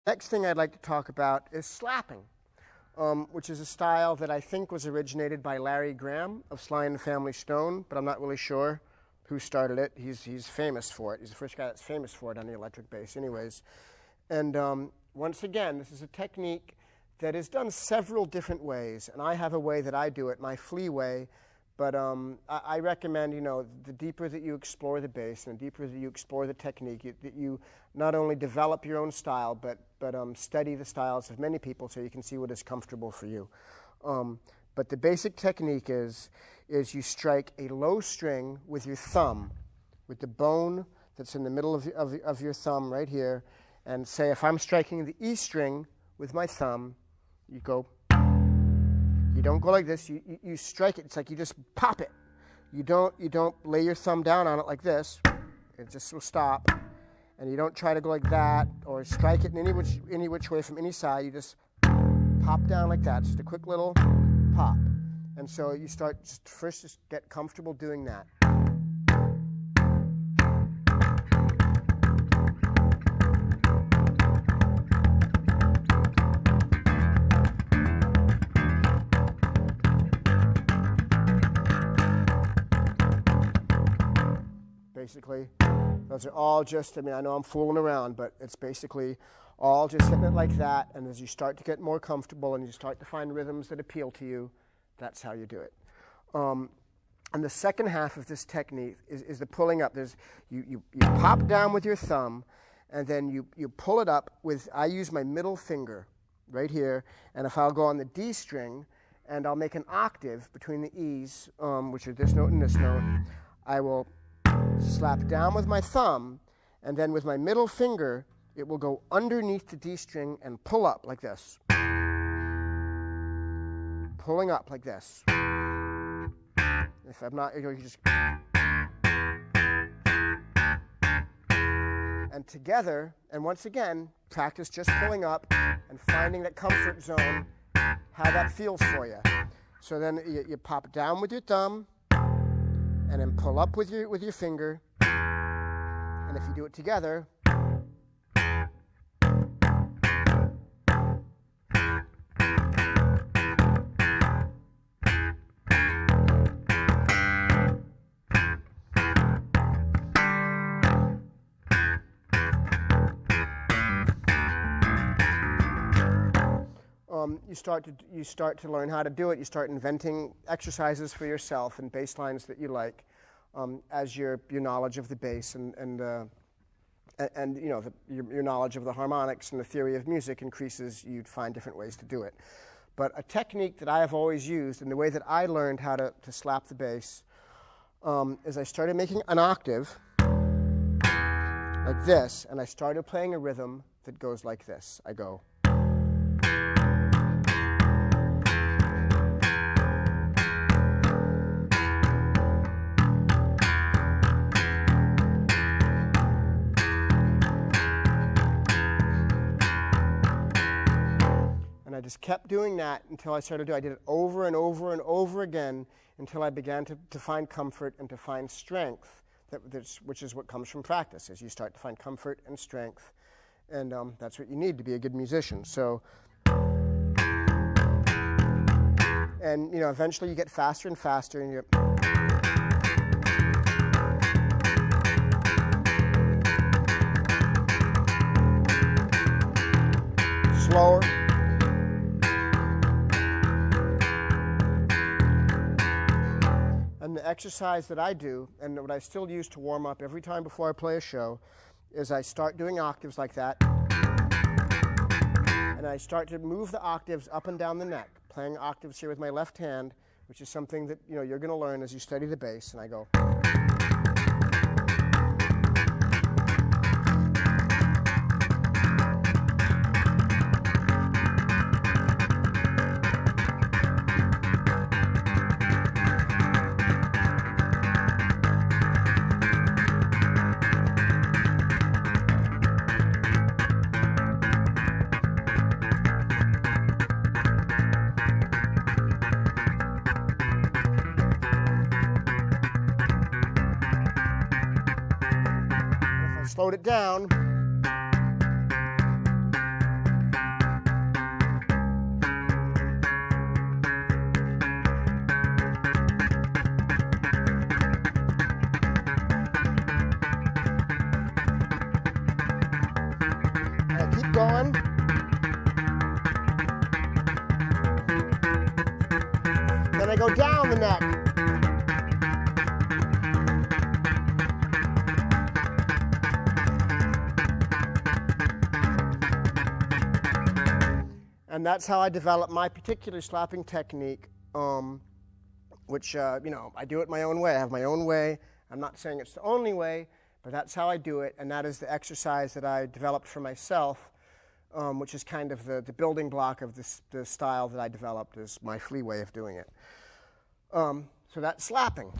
Next thing I'd like to talk about is slapping, which is a style that I think was originated by Larry Graham of Sly and the Family Stone, but I'm not really sure who started it. He's famous for it. He's the first guy that's famous for it on the electric bass anyways. And once again, this is a technique that is done several different ways, and I have a way that I do it, my flea way. But I recommend, the deeper that you explore the bass and the deeper that you explore the technique, that you not only develop your own style, but study the styles of many people so you can see what is comfortable for you. But the basic technique is you strike a low string with your thumb, with the bone that's in the middle of your thumb right here, and say if I'm striking the E string with my thumb, you go. You don't go like this. You strike it. It's like you just pop it. You don't lay your thumb down on it like this. It just will stop. And you don't try to go like that or strike it in any which way from any side. You just pop down like that. Just a quick little pop. And so you start first get comfortable doing that. Basically, those are all just, I know I'm fooling around, but it's basically all just hitting it like that, and as you start to get more comfortable and you start to find rhythms that appeal to you, that's how you do it. And the second half of this technique is the pulling up. You pop down with your thumb, and then you pull it up with, I use my middle finger right here, and if I'll go on the D string, and I'll make an octave between the E's, which are this note and this note, I will slap down with my thumb, and then with my middle finger, it will go underneath the D string and pull up like this. Pulling up like this. If I'm not, you just... And together, and once again, practice just pulling up and finding that comfort zone, how that feels for you. So then you pop down with your thumb, and then pull up with your finger, and if you do it together, you start to learn how to do it. You start inventing exercises for yourself and bass lines that you like, as your knowledge of the bass and your knowledge of the harmonics and the theory of music increases. You'd find different ways to do it. But a technique that I have always used, and the way that I learned how to slap the bass, is I started making an octave like this, and I started playing a rhythm that goes like this. I go. I just kept doing that until I started I did it over and over and over again until I began to find comfort and to find strength, which is what comes from practice, as you start to find comfort and strength, and that's what you need to be a good musician. So, and eventually you get faster and faster, and you're slower. And the exercise that I do, and what I still use to warm up every time before I play a show, is I start doing octaves like that, and I start to move the octaves up and down the neck, playing octaves here with my left hand, which is something that you're going to learn as you study the bass, and I go. Slowed it down. go down the neck. And that's how I developed my particular slapping technique, which, you know, I do it my own way. I have my own way. I'm not saying it's the only way, but that's how I do it, and that is the exercise that I developed for myself, which is kind of the building block of the style that I developed, is my flea way of doing it. So that's slapping.